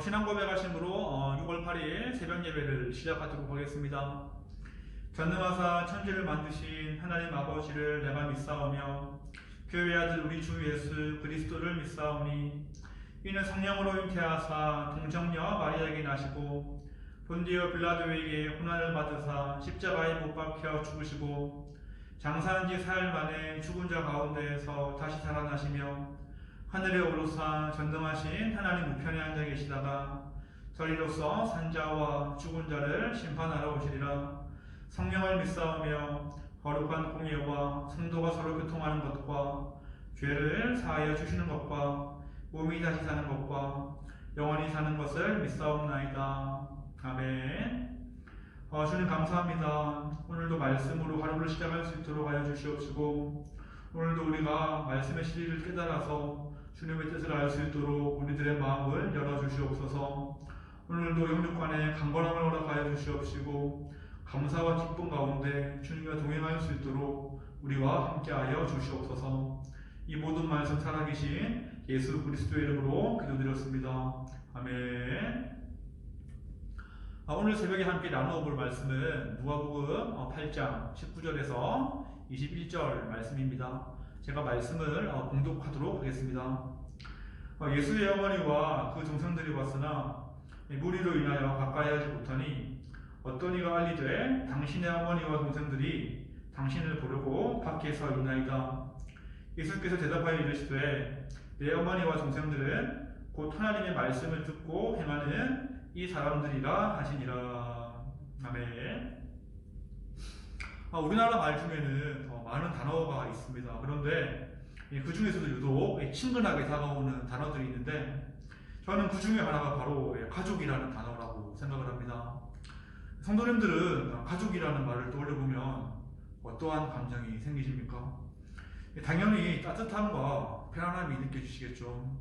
신앙 고백하심으로 6월 8일 새벽 예배를 시작하도록 하겠습니다. 전능하사 천지를 만드신 하나님 아버지를 내가 믿사오며 그의 아들 우리 주 예수 그리스도를 믿사오니 이는 성령으로 잉태하사 동정녀 마리아에게 나시고 본디오 빌라도에게 고난을 받으사 십자가에 못 박혀 죽으시고 장사한 지 사흘 만에 죽은 자 가운데에서 다시 살아나시며 하늘에 오르사 전능하신 하나님 우편에 앉아 계시다가 저리로서 산자와 죽은 자를 심판하러 오시리라. 성령을 믿사오며 거룩한 공예와 성도가 서로 교통하는 것과 죄를 사하여 주시는 것과 몸이 다시 사는 것과 영원히 사는 것을 믿사옵나이다. 아멘. 주님 감사합니다. 오늘도 말씀으로 하루를 시작할 수 있도록 하여 주시옵시고 오늘도 우리가 말씀의 진리를 깨달아서 주님의 뜻을 알 수 있도록 우리들의 마음을 열어주시옵소서. 오늘도 영육간에 강건함을 허락하여 주시옵시고 감사와 기쁨 가운데 주님과 동행할 수 있도록 우리와 함께하여 주시옵소서. 이 모든 말씀 살아계신 예수 그리스도의 이름으로 기도드렸습니다. 아멘. 오늘 새벽에 함께 나누어 볼 말씀은 누가복음 8장 19절에서 21절 말씀입니다. 제가 말씀을 봉독하도록 하겠습니다. 예수의 어머니와 그 동생들이 왔으나 무리로 인하여 가까이 하지 못하니 어떤 이가 알리되 당신의 어머니와 동생들이 당신을 보려고 밖에 서 있나이다. 예수께서 대답하여 이르시되 내 어머니와 동생들은 곧 하나님의 말씀을 듣고 행하는 이 사람들이라 하시니라. 아멘. 우리나라 말 중에는 많은 단어가 있습니다. 그런데 그 중에서도 유독 친근하게 다가오는 단어들이 있는데 저는 그 중에 하나가 바로 가족이라는 단어라고 생각을 합니다. 성도님들은 가족이라는 말을 떠올려보면 어떠한 감정이 생기십니까? 당연히 따뜻함과 편안함이 느껴지시겠죠.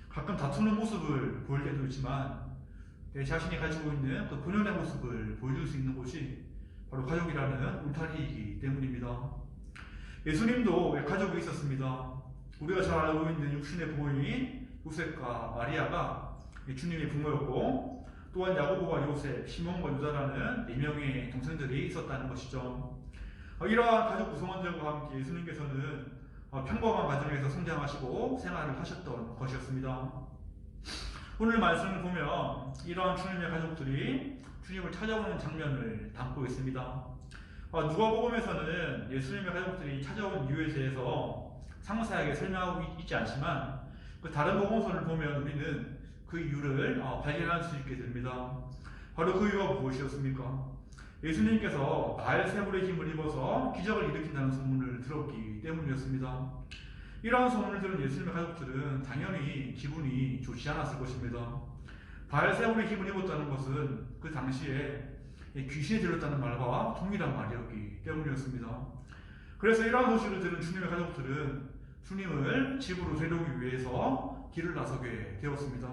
가끔 다투는 모습을 보일 때도 있지만 내 자신이 가지고 있는 그 본연의 모습을 보여줄 수 있는 곳이 바로 가족이라는 울타리이기 때문입니다. 예수님도 가족이 있었습니다. 우리가 잘 알고 있는 육신의 부모인 요셉과 마리아가 주님의 부모였고 또한 야고보와 요셉, 시몬과 유다라는 4명의 동생들이 있었다는 것이죠. 이러한 가족 구성원들과 함께 예수님께서는 평범한 가정에서 성장하시고 생활을 하셨던 것이었습니다. 오늘 말씀을 보면 이러한 주님의 가족들이 주님을 찾아오는 장면을 담고 있습니다. 누가복음에서는 예수님의 가족들이 찾아온 이유에 대해서 상세하게 설명하고 있지 않지만 그 다른 복음서를 보면 우리는 그 이유를 발견할 수 있게 됩니다. 바로 그 이유가 무엇이었습니까? 예수님께서 바알세불의 힘을 입어서 기적을 일으킨다는 소문을 들었기 때문이었습니다. 이러한 소문을 들은 예수님의 가족들은 당연히 기분이 좋지 않았을 것입니다. 바알세불의 힘을 입었다는 것은 그 당시에 귀신이 들렸다는 말과 동일한 말이었기 때문이었습니다. 그래서 이러한 소식을 들은 주님의 가족들은 주님을 집으로 데려오기 위해서 길을 나서게 되었습니다.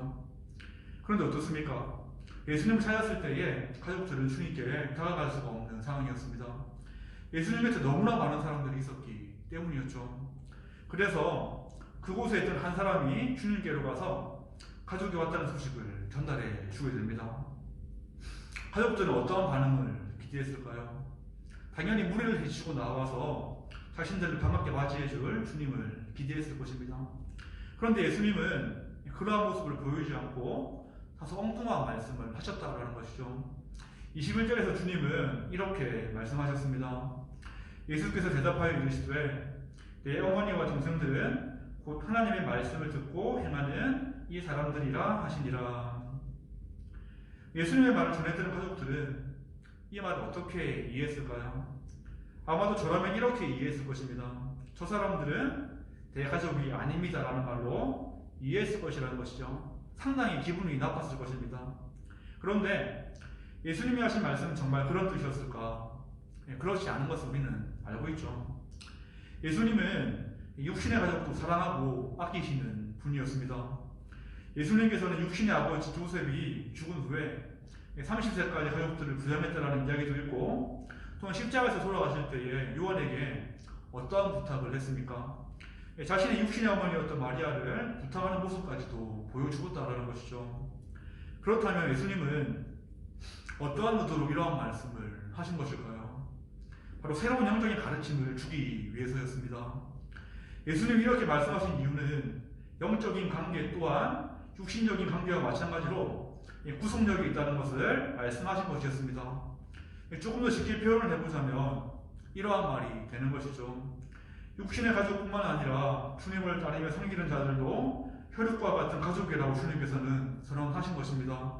그런데 어떻습니까? 예수님을 찾았을 때에 가족들은 주님께 다가갈 수가 없는 상황이었습니다. 예수님 곁에 너무나 많은 사람들이 있었기 때문이었죠. 그래서 그곳에 있던 한 사람이 주님께로 가서 가족이 왔다는 소식을 전달해 주게 됩니다. 가족들은 어떠한 반응을 기대했을까요? 당연히 무리를 해치고 나와서 자신들을 반갑게 맞이해줄 주님을 기대했을 것입니다. 그런데 예수님은 그러한 모습을 보이지 않고 다소 엉뚱한 말씀을 하셨다는 것이죠. 21절에서 주님은 이렇게 말씀하셨습니다. 예수께서 대답하여 이르시되 내 어머니와 동생들은 곧 하나님의 말씀을 듣고 행하는 이 사람들이라 하시니라. 예수님의 말을 전해들은 가족들은 이 말을 어떻게 이해했을까요? 아마도 저라면 이렇게 이해했을 것입니다. 저 사람들은 내 가족이 아닙니다 라는 말로 이해했을 것이라는 것이죠. 상당히 기분이 나빴을 것입니다. 그런데 예수님이 하신 말씀은 정말 그런 뜻이었을까? 그렇지 않은 것을 우리는 알고 있죠. 예수님은 육신의 가족도 사랑하고 아끼시는 분이었습니다. 예수님께서는 육신의 아버지 조셉이 죽은 후에 30세까지 가족들을 부양했다라는 이야기도 있고 또한 십자가에서 돌아가실 때에 요한에게 어떠한 부탁을 했습니까? 자신의 육신의 어머니였던 마리아를 부탁하는 모습까지도 보여주었다라는 것이죠. 그렇다면 예수님은 어떠한 의도로 이러한 말씀을 하신 것일까요? 바로 새로운 영적인 가르침을 주기 위해서였습니다. 예수님이 이렇게 말씀하신 이유는 영적인 관계 또한 육신적인 관계와 마찬가지로 구속력이 있다는 것을 말씀하신 것이었습니다. 조금 더 쉽게 표현을 해보자면 이러한 말이 되는 것이죠. 육신의 가족뿐만 아니라 주님을 따르며 섬기는 자들도 혈육과 같은 가족이라고 주님께서는 선언하신 것입니다.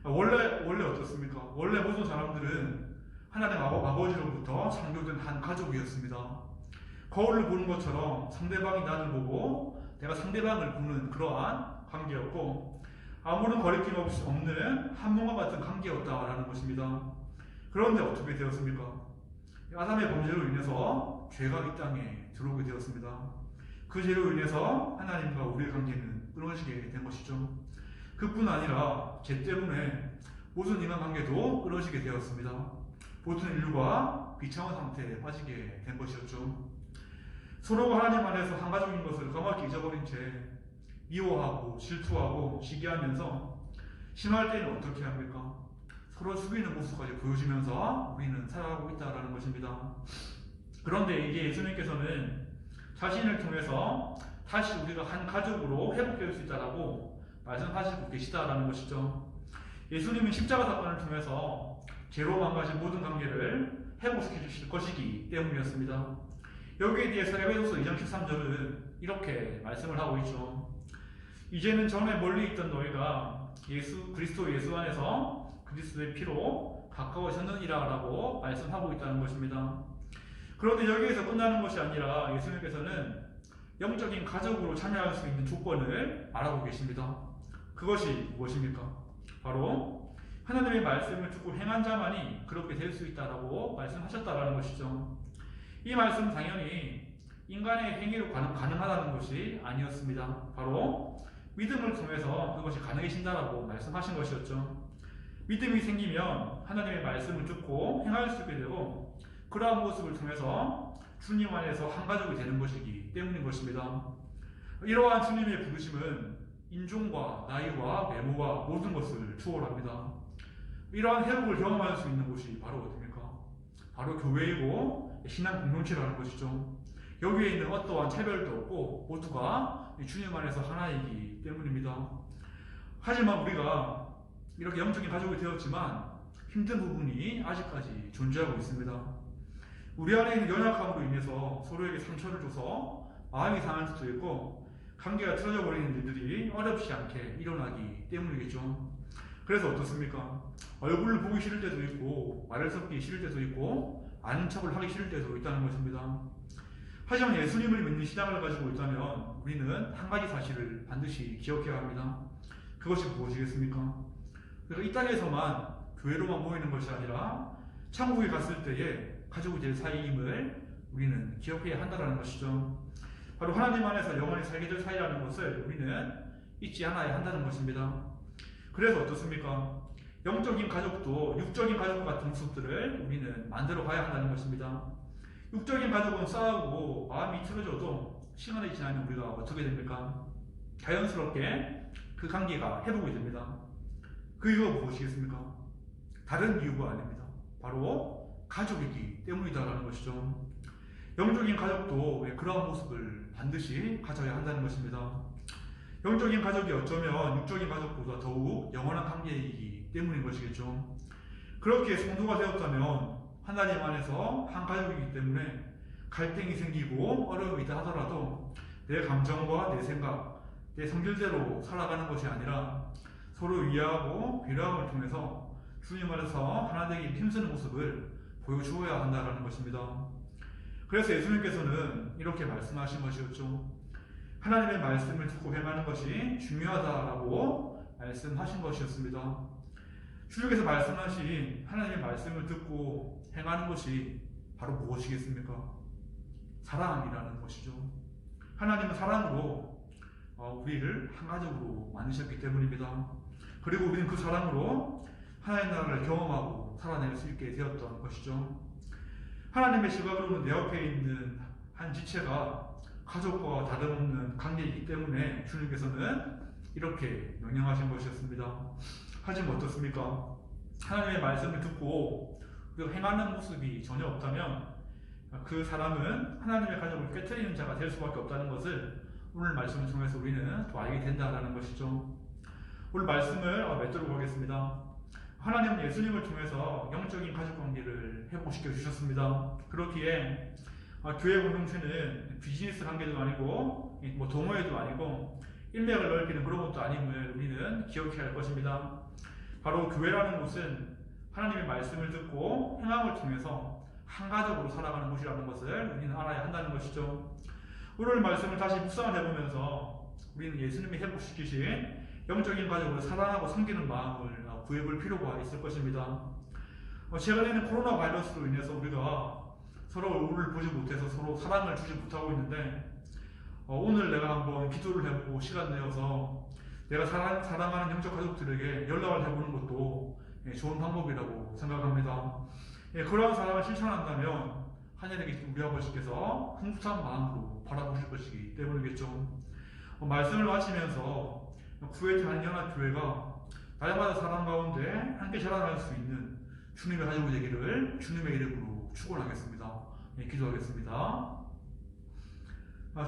원래 어떻습니까? 원래 모든 사람들은 하나님 아버지로부터 창조된 한 가족이었습니다. 거울을 보는 것처럼 상대방이 나를 보고 내가 상대방을 보는 그러한 관계였고 아무런 거리낌 없이 없는 한 몸과 같은 관계였다라는 것입니다. 그런데 어떻게 되었습니까? 아담의 범죄로 인해서 죄가 이 땅에 들어오게 되었습니다. 그 죄로 인해서 하나님과 우리의 관계는 끊어지게 된 것이죠. 그뿐 아니라 죄 때문에 모든 인간관계도 끊어지게 되었습니다. 모든 인류가 비참한 상태에 빠지게 된 것이었죠. 서로가 하나님 안에서 한 가족인 것을 까맣게 잊어버린 채 미워하고 질투하고 시기하면서 심할 때는 어떻게 합니까? 서로 죽이는 모습까지 보여주면서 우리는 살아가고 있다는 것입니다. 그런데 이제 예수님께서는 자신을 통해서 다시 우리가 한 가족으로 회복될 수 있다라고 말씀하시고 계시다라는 것이죠. 예수님은 십자가 사건을 통해서 죄로 망가진 모든 관계를 회복시켜 주실 것이기 때문이었습니다. 여기에 대해서 에베소서 2장 13절은 이렇게 말씀을 하고 있죠. 이제는 전에 멀리 있던 너희가 그리스도 예수 안에서 그리스도의 피로 가까워졌느니라 라고 말씀하고 있다는 것입니다. 그런데 여기에서 끝나는 것이 아니라 예수님께서는 영적인 가족으로 참여할 수 있는 조건을 말하고 계십니다. 그것이 무엇입니까? 바로 하나님의 말씀을 듣고 행한 자만이 그렇게 될 수 있다라고 말씀하셨다라는 것이죠. 이 말씀은 당연히 인간의 행위로 가능하다는 것이 아니었습니다. 바로 믿음을 통해서 그것이 가능해진다라고 말씀하신 것이었죠. 믿음이 생기면 하나님의 말씀을 듣고 행할 수 있게 되고 그러한 모습을 통해서 주님 안에서 한 가족이 되는 것이기 때문인 것입니다. 이러한 주님의 부르심은 인종과 나이와 외모와 모든 것을 초월합니다. 이러한 회복을 경험할 수 있는 곳이 바로 어디입니까? 바로 교회이고 신앙 공동체라는 것이죠. 여기에 있는 어떠한 차별도 없고 모두가 주님 안에서 하나이기 때문입니다. 하지만 우리가 이렇게 영적인 가족이 되었지만 힘든 부분이 아직까지 존재하고 있습니다. 우리 안에 있는 연약함으로 인해서 서로에게 상처를 줘서 마음이 상할 수도 있고 관계가 틀어져 버리는 일들이 어렵지 않게 일어나기 때문이겠죠. 그래서 어떻습니까? 얼굴을 보기 싫을 때도 있고 말을 섞기 싫을 때도 있고 아는 척을 하기 싫을 때도 있다는 것입니다. 하지만 예수님을 믿는 신앙을 가지고 있다면 우리는 한 가지 사실을 반드시 기억해야 합니다. 그것이 무엇이겠습니까? 그러니까 이 땅에서만 교회로만 모이는 것이 아니라 천국에 갔을 때에 가족이 될 사이임을 우리는 기억해야 한다는 것이죠. 바로 하나님 안에서 영원히 살게 될 사이라는 것을 우리는 잊지 않아야 한다는 것입니다. 그래서 어떻습니까? 영적인 가족도 육적인 가족과 같은 모습들을 우리는 만들어 가야 한다는 것입니다. 육적인 가족은 싸우고 마음이 틀어져도 시간이 지나면 우리가 어떻게 됩니까? 자연스럽게 그 관계가 회복이 됩니다. 그 이유가 무엇이겠습니까? 다른 이유가 아닙니다. 바로 가족이기 때문이다라는 것이죠. 영적인 가족도 그러한 모습을 반드시 가져야 한다는 것입니다. 영적인 가족이 어쩌면 육적인 가족보다 더욱 영원한 관계이기 때문인 것이겠죠. 그렇게 성도가 되었다면 하나님 안에서 한 가족이기 때문에 갈등이 생기고 어려움이 있다 하더라도 내 감정과 내 생각, 내 성질대로 살아가는 것이 아니라 서로 이해하고 배려함을 통해서 주님 안에서 하나 되기 힘쓰는 모습을 보여주어야 한다는 것입니다. 그래서 예수님께서는 이렇게 말씀하신 것이었죠. 하나님의 말씀을 듣고 행하는 것이 중요하다라고 말씀하신 것이었습니다. 주님께서 말씀하신 하나님의 말씀을 듣고 행하는 것이 바로 무엇이겠습니까? 사랑이라는 것이죠. 하나님은 사랑으로 우리를 한 가족으로 만드셨기 때문입니다. 그리고 우리는 그 사랑으로 하나님의 나라를 경험하고 살아낼 수 있게 되었던 것이죠. 하나님의 시각으로는 내 옆에 있는 한 지체가 가족과 다름없는 관계이기 때문에 주님께서는 이렇게 명령하신 것이었습니다. 하지만 어떻습니까? 하나님의 말씀을 듣고 우리가 행하는 모습이 전혀 없다면 그 사람은 하나님의 가족을 깨트리는 자가 될 수밖에 없다는 것을 오늘 말씀을 통해서 우리는 또 알게 된다는 것이죠. 오늘 말씀을 맺도록 하겠습니다. 하나님은 예수님을 통해서 영적인 가족관계를 회복시켜 주셨습니다. 그렇기에 교회 공동체는 비즈니스 관계도 아니고 동호회도 아니고 인맥을 넓히는 그런 것도 아님을 우리는 기억해야 할 것입니다. 바로 교회라는 곳은 하나님의 말씀을 듣고 행함을 통해서 한 가족으로 살아가는 곳이라는 것을 우리는 알아야 한다는 것이죠. 오늘 말씀을 다시 묵상을 해보면서 우리는 예수님이 회복시키신 영적인 가족을 사랑하고 섬기는 마음을 구해볼 필요가 있을 것입니다. 최근에는 코로나 바이러스로 인해서 우리가 서로 얼굴을 보지 못해서 서로 사랑을 주지 못하고 있는데 오늘 내가 한번 기도를 해보고 시간 내어서 내가 사랑하는 영적 가족들에게 연락을 해보는 것도 좋은 방법이라고 생각합니다. 그러한 사랑을 실천한다면 하늘에 계신 우리 아버지께서 흥분한 마음으로 바라보실 것이기 때문이겠죠. 말씀을 마치면서 구회 단연합교회가 날마다 사랑 가운데 함께 자라날 수 있는 주님의 가족이 되기를 주님의 이름으로 축원하겠습니다. 기도하겠습니다.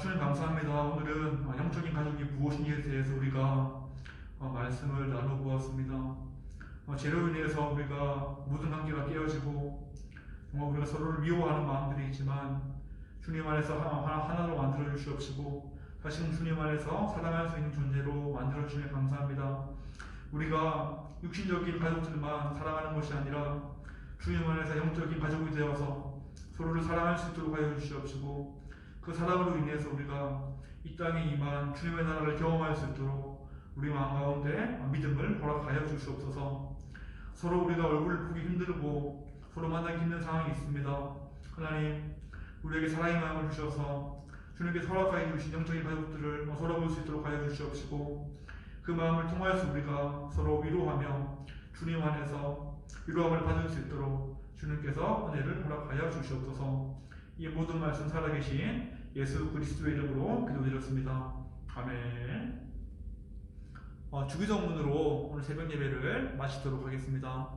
주님 감사합니다. 오늘은 영적인 가족이 무엇인지에 대해서 우리가 말씀을 나눠보았습니다. 죄로 인해서 우리가 모든 관계가 깨어지고 정말 우리가 서로를 미워하는 마음들이 있지만 주님 안에서 하나로 만들어 주시옵시고 다시금 주님 안에서 사랑할 수 있는 존재로 만들어 주시면 감사합니다. 우리가 육신적인 가족들만 사랑하는 것이 아니라 주님 안에서 영적인 가족이 되어서 서로를 사랑할 수 있도록 하여 주시옵시고 그 사랑으로 인해서 우리가 이 땅에 임한 주님의 나라를 경험할 수 있도록 우리 마음 가운데 믿음을 허락하여 주시옵소서. 서로 우리가 얼굴을 보기 힘들고 서로 만나기 힘든 상황이 있습니다. 하나님 우리에게 사랑의 마음을 주셔서 주님께 허락하여 주신 영적인 가족들을 서로 볼 수 있도록 하여 주시옵시고 그 마음을 통하여서 우리가 서로 위로하며 주님 안에서 위로함을 받을 수 있도록 주님께서 은혜를 허락하여 주시옵소서. 이 모든 말씀 살아계신 예수 그리스도의 이름으로 기도드렸습니다. 아멘. 주기도문으로 오늘 새벽 예배를 마치도록 하겠습니다.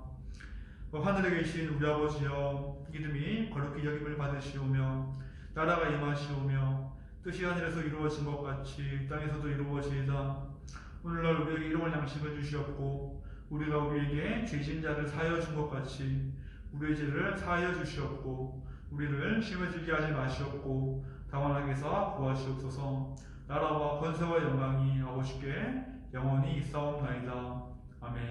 하늘에 계신 우리 아버지여, 이름이 거룩히 여김을 받으시오며 나라가 임하시오며 뜻이 하늘에서 이루어진 것 같이 땅에서도 이루어지이다. 오늘날 우리에게 일용할 양식을 주시옵고 우리가 우리에게 죄진 자를 사하여 준 것 같이 우리의 죄를 사하여 주시옵고 우리를 시험에 들게 하지 마시옵고 다만 악에서 구하시옵소서. 나라와 권세와 영광이 아버지께 영원히 있사옵나이다. 아멘.